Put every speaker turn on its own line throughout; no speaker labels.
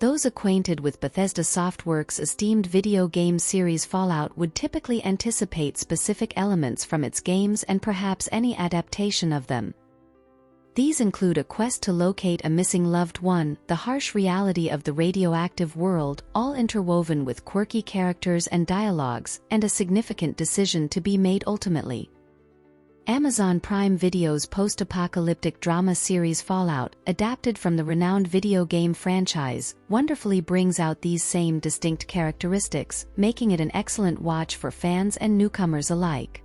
Those acquainted with Bethesda Softworks' esteemed video game series Fallout would typically anticipate specific elements from its games and perhaps any adaptation of them. These include a quest to locate a missing loved one, the harsh reality of the radioactive world, all interwoven with quirky characters and dialogues, and a significant decision to be made ultimately. Amazon Prime Video's post-apocalyptic drama series Fallout, adapted from the renowned video game franchise, wonderfully brings out these same distinct characteristics, making it an excellent watch for fans and newcomers alike.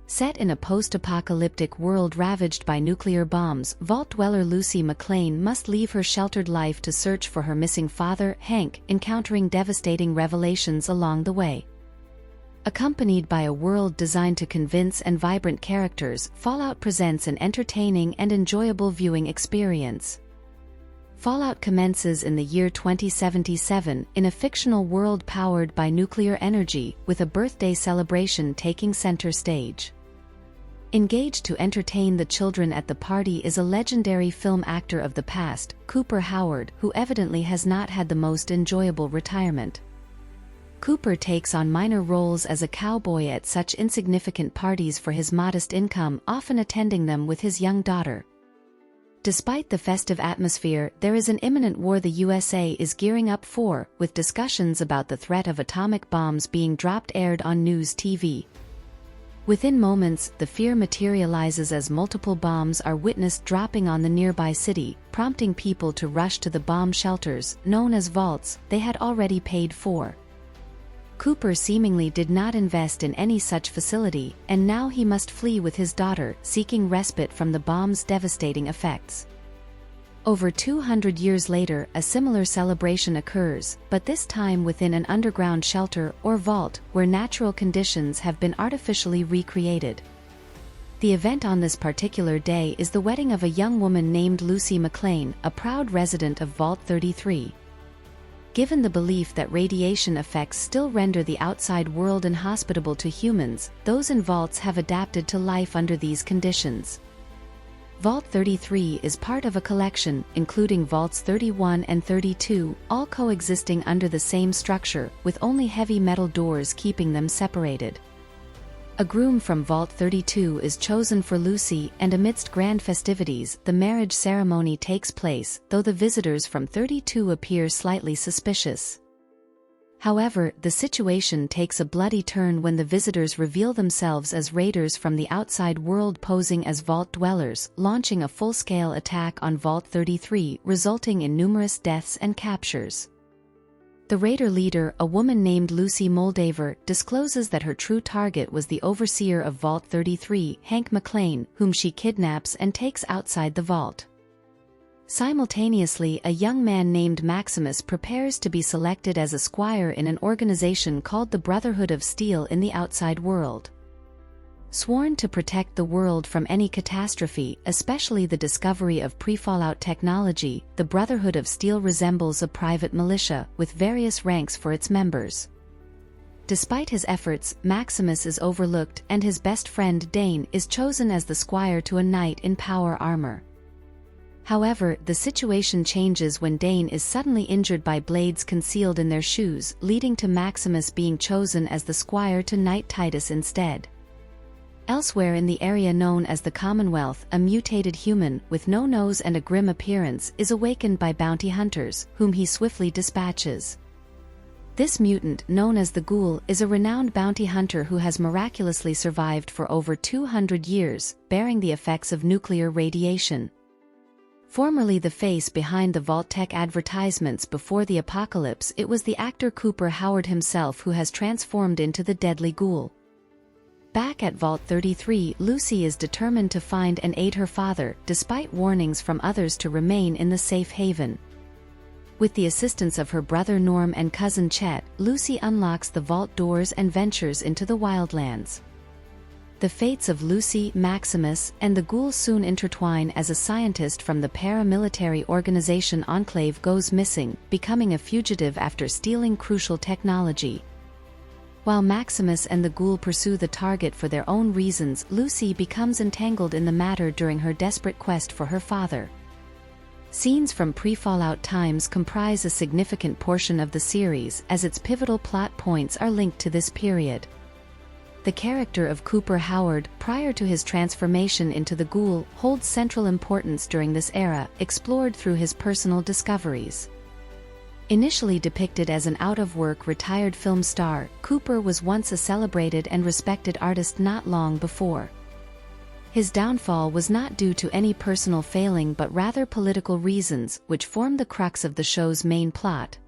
Set in a post-apocalyptic world ravaged by nuclear bombs, vault dweller Lucy McLean must leave her sheltered life to search for her missing father, Hank, encountering devastating revelations along the way. Accompanied by a world designed to convince and vibrant characters, Fallout presents an entertaining and enjoyable viewing experience. Fallout commences in the year 2077, in a fictional world powered by nuclear energy, with a birthday celebration taking center stage. Engaged to entertain the children at the party is a legendary film actor of the past, Cooper Howard, who evidently has not had the most enjoyable retirement. Cooper takes on minor roles as a cowboy at such insignificant parties for his modest income, often attending them with his young daughter. Despite the festive atmosphere, there is an imminent war the USA is gearing up for, with discussions about the threat of atomic bombs being dropped aired on news TV. Within moments, the fear materializes as multiple bombs are witnessed dropping on the nearby city, prompting people to rush to the bomb shelters, known as vaults, they had already paid for. Cooper seemingly did not invest in any such facility, and now he must flee with his daughter, seeking respite from the bomb's devastating effects. Over 200 years later, a similar celebration occurs, but this time within an underground shelter or vault, where natural conditions have been artificially recreated. The event on this particular day is the wedding of a young woman named Lucy McLean, a proud resident of Vault 33. Given the belief that radiation effects still render the outside world inhospitable to humans, those in vaults have adapted to life under these conditions. Vault 33 is part of a collection, including Vaults 31 and 32, all coexisting under the same structure, with only heavy metal doors keeping them separated. A groom from Vault 32 is chosen for Lucy, and amidst grand festivities, the marriage ceremony takes place, though the visitors from 32 appear slightly suspicious. However, the situation takes a bloody turn when the visitors reveal themselves as raiders from the outside world posing as vault dwellers, launching a full-scale attack on Vault 33, resulting in numerous deaths and captures. The raider leader, a woman named Lucy Moldaver, discloses that her true target was the overseer of Vault 33, Hank McLean, whom she kidnaps and takes outside the vault. Simultaneously, a young man named Maximus prepares to be selected as a squire in an organization called the Brotherhood of Steel in the outside world. Sworn to protect the world from any catastrophe, especially the discovery of pre-Fallout technology, the Brotherhood of Steel resembles a private militia, with various ranks for its members. Despite his efforts, Maximus is overlooked, and his best friend Dane is chosen as the squire to a knight in power armor. However, the situation changes when Dane is suddenly injured by blades concealed in their shoes, leading to Maximus being chosen as the squire to Knight Titus instead. Elsewhere in the area known as the Commonwealth, a mutated human, with no nose and a grim appearance, is awakened by bounty hunters, whom he swiftly dispatches. This mutant, known as the Ghoul, is a renowned bounty hunter who has miraculously survived for over 200 years, bearing the effects of nuclear radiation. Formerly the face behind the Vault-Tec advertisements before the apocalypse, it was the actor Cooper Howard himself who has transformed into the deadly Ghoul. Back at Vault 33, Lucy is determined to find and aid her father, despite warnings from others to remain in the safe haven. With the assistance of her brother Norm and cousin Chet, Lucy unlocks the vault doors and ventures into the wildlands. The fates of Lucy, Maximus, and the Ghoul soon intertwine as a scientist from the paramilitary organization Enclave goes missing, becoming a fugitive after stealing crucial technology. While Maximus and the Ghoul pursue the target for their own reasons, Lucy becomes entangled in the matter during her desperate quest for her father. Scenes from pre-Fallout times comprise a significant portion of the series as its pivotal plot points are linked to this period. The character of Cooper Howard, prior to his transformation into the Ghoul, holds central importance during this era, explored through his personal discoveries. Initially depicted as an out-of-work retired film star, Cooper was once a celebrated and respected artist not long before. His downfall was not due to any personal failing but rather political reasons, which formed the crux of the show's main plot.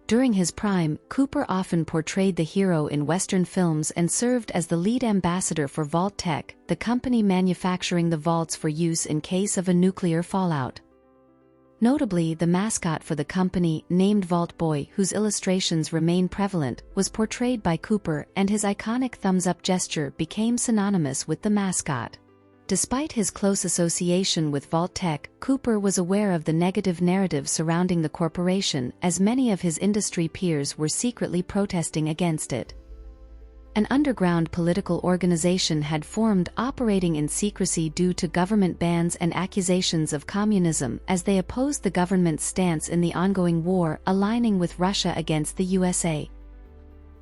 During his prime, Cooper often portrayed the hero in Western films and served as the lead ambassador for Vault-Tec, the company manufacturing the vaults for use in case of a nuclear fallout. Notably, the mascot for the company, named Vault Boy, whose illustrations remain prevalent, was portrayed by Cooper, and his iconic thumbs-up gesture became synonymous with the mascot. Despite his close association with Vault-Tec, Cooper was aware of the negative narrative surrounding the corporation, as many of his industry peers were secretly protesting against it. An underground political organization had formed, operating in secrecy due to government bans and accusations of communism, as they opposed the government's stance in the ongoing war, aligning with Russia against the USA.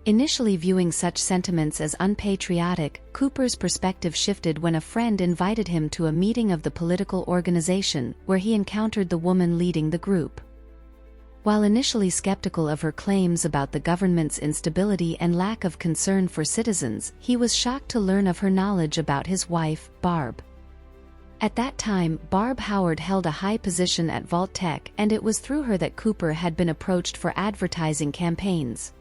Initially viewing such sentiments as unpatriotic, Cooper's perspective shifted when a friend invited him to a meeting of the political organization, where he encountered the woman leading the group. While initially skeptical of her claims about the government's instability and lack of concern for citizens, he was shocked to learn of her knowledge about his wife, Barb. At that time, Barb Howard held a high position at Vault-Tec, and it was through her that Cooper had been approached for advertising campaigns.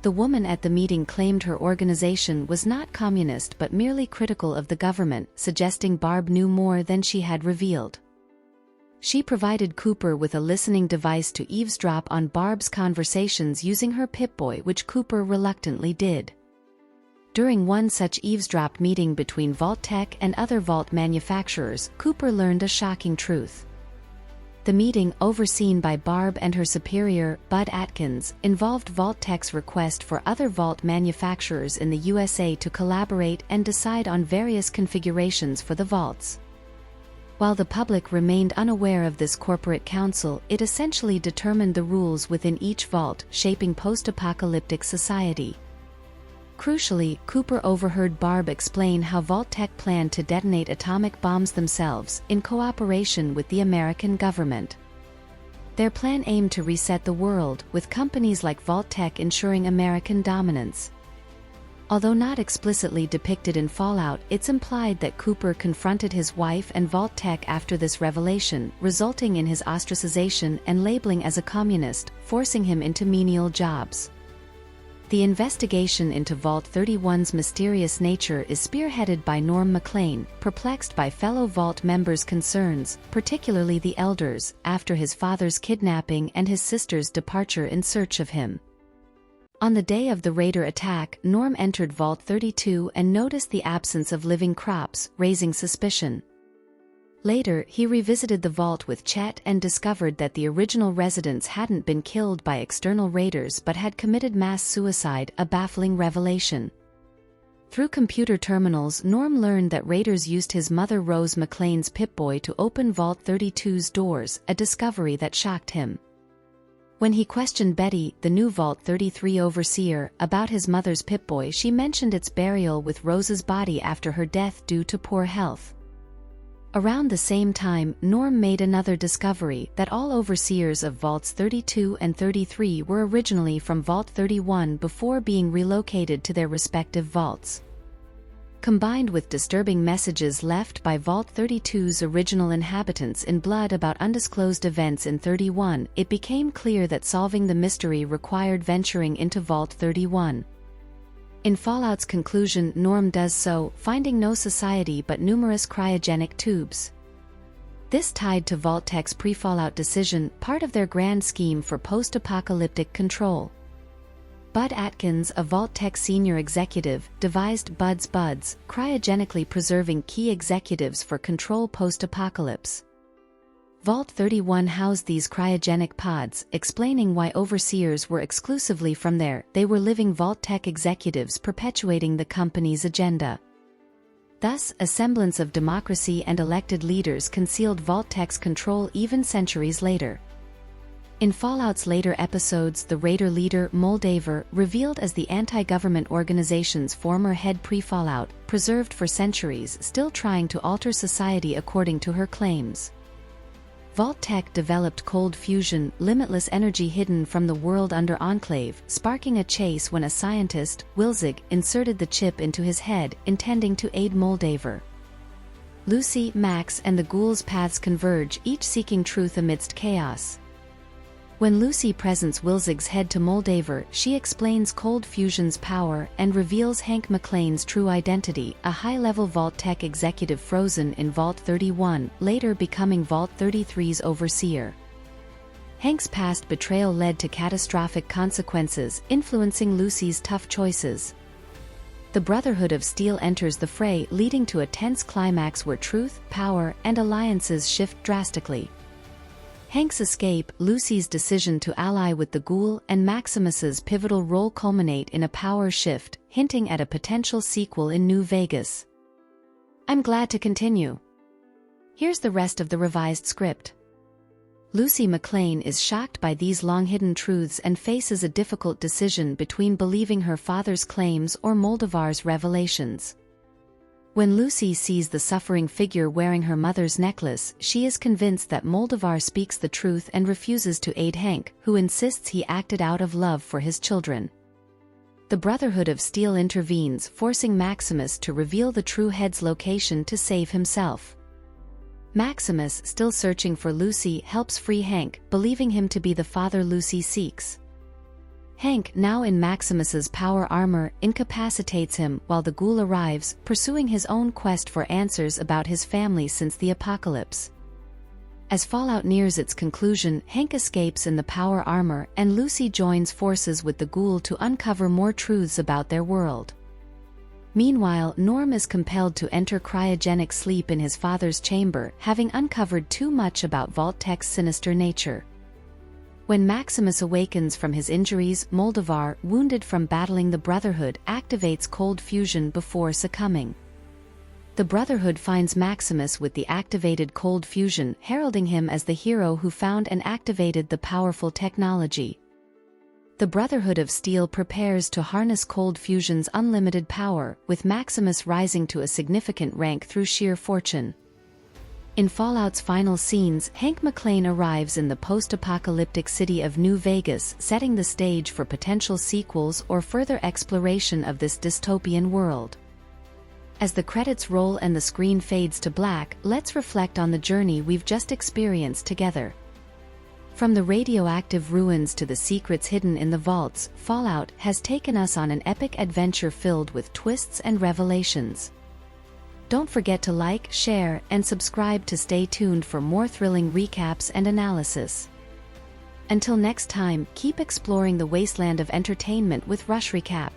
The woman at the meeting claimed her organization was not communist but merely critical of the government, suggesting Barb knew more than she had revealed. She provided Cooper with a listening device to eavesdrop on Barb's conversations using her Pip-Boy, which Cooper reluctantly did. During one such eavesdrop meeting between Vault-Tec and other vault manufacturers, Cooper learned a shocking truth. The meeting, overseen by Barb and her superior, Bud Atkins, involved Vault-Tec's request for other vault manufacturers in the USA to collaborate and decide on various configurations for the vaults. While the public remained unaware of this corporate council, it essentially determined the rules within each vault, shaping post-apocalyptic society. Crucially, Cooper overheard Barb explain how Vault-Tec planned to detonate atomic bombs themselves, in cooperation with the American government. Their plan aimed to reset the world, with companies like Vault-Tec ensuring American dominance. Although not explicitly depicted in Fallout, it's implied that Cooper confronted his wife and Vault-Tec after this revelation, resulting in his ostracization and labeling as a communist, forcing him into menial jobs. The investigation into Vault 31's mysterious nature is spearheaded by Norm MacLean, perplexed by fellow Vault members' concerns, particularly the Elders, after his father's kidnapping and his sister's departure in search of him. On the day of the Raider attack, Norm entered Vault 32 and noticed the absence of living crops, raising suspicion. Later, he revisited the vault with Chet and discovered that the original residents hadn't been killed by external raiders but had committed mass suicide, a baffling revelation. Through computer terminals, Norm learned that raiders used his mother Rose MacLean's Pip-Boy to open Vault 32's doors, a discovery that shocked him. When he questioned Betty, the new Vault 33 overseer, about his mother's Pip-Boy, she mentioned its burial with Rose's body after her death due to poor health. Around the same time, Norm made another discovery, that all overseers of Vaults 32 and 33 were originally from Vault 31 before being relocated to their respective vaults. Combined with disturbing messages left by Vault 32's original inhabitants in blood about undisclosed events in 31, it became clear that solving the mystery required venturing into Vault 31. In Fallout's conclusion, Norm does so, finding no society but numerous cryogenic tubes. This tied to Vault-Tec's pre-Fallout decision, part of their grand scheme for post-apocalyptic control. Bud Atkins, a Vault-Tec senior executive, devised Bud's Buds, cryogenically preserving key executives for control post-apocalypse. Vault 31 housed these cryogenic pods, explaining why overseers were exclusively from there. They were living Vault-Tec executives perpetuating the company's agenda. Thus, a semblance of democracy and elected leaders concealed Vault-Tech's control even centuries later. In Fallout's later episodes, the Raider leader, Moldaver, revealed as the anti-government organization's former head pre-Fallout, preserved for centuries, still trying to alter society according to her claims. Vault-Tech developed cold fusion, limitless energy hidden from the world under Enclave, sparking a chase when a scientist, Wilzig, inserted the chip into his head, intending to aid Moldaver. Lucy, Max, and the ghouls' paths converge, each seeking truth amidst chaos. When Lucy presents Wilzig's head to Moldaver, she explains cold fusion's power and reveals Hank McClane's true identity, a high-level Vault-Tech executive frozen in Vault 31, later becoming Vault 33's overseer. Hank's past betrayal led to catastrophic consequences, influencing Lucy's tough choices. The Brotherhood of Steel enters the fray, leading to a tense climax where truth, power, and alliances shift drastically. Hank's escape, Lucy's decision to ally with the Ghoul, and Maximus's pivotal role culminate in a power shift, hinting at a potential sequel in New Vegas. I'm glad to continue. Here's the rest of the revised script. Lucy McClane is shocked by these long-hidden truths and faces a difficult decision between believing her father's claims or Moldavar's revelations. When Lucy sees the suffering figure wearing her mother's necklace, she is convinced that Moldavar speaks the truth and refuses to aid Hank, who insists he acted out of love for his children. The Brotherhood of Steel intervenes, forcing Maximus to reveal the true head's location to save himself. Maximus, still searching for Lucy, helps free Hank, believing him to be the father Lucy seeks. Hank, now in Maximus's power armor, incapacitates him while the Ghoul arrives, pursuing his own quest for answers about his family since the apocalypse. As Fallout nears its conclusion, Hank escapes in the power armor, and Lucy joins forces with the Ghoul to uncover more truths about their world. Meanwhile, Norm is compelled to enter cryogenic sleep in his father's chamber, having uncovered too much about Vault-Tech's sinister nature. When Maximus awakens from his injuries, Moldavar, wounded from battling the Brotherhood, activates cold fusion before succumbing. The Brotherhood finds Maximus with the activated cold fusion, heralding him as the hero who found and activated the powerful technology. The Brotherhood of Steel prepares to harness cold fusion's unlimited power, with Maximus rising to a significant rank through sheer fortune. In Fallout's final scenes, Hank McClane arrives in the post-apocalyptic city of New Vegas, setting the stage for potential sequels or further exploration of this dystopian world. As the credits roll and the screen fades to black, let's reflect on the journey we've just experienced together. From the radioactive ruins to the secrets hidden in the vaults, Fallout has taken us on an epic adventure filled with twists and revelations. Don't forget to like, share, and subscribe to stay tuned for more thrilling recaps and analysis. Until next time, keep exploring the wasteland of entertainment with RushRecap.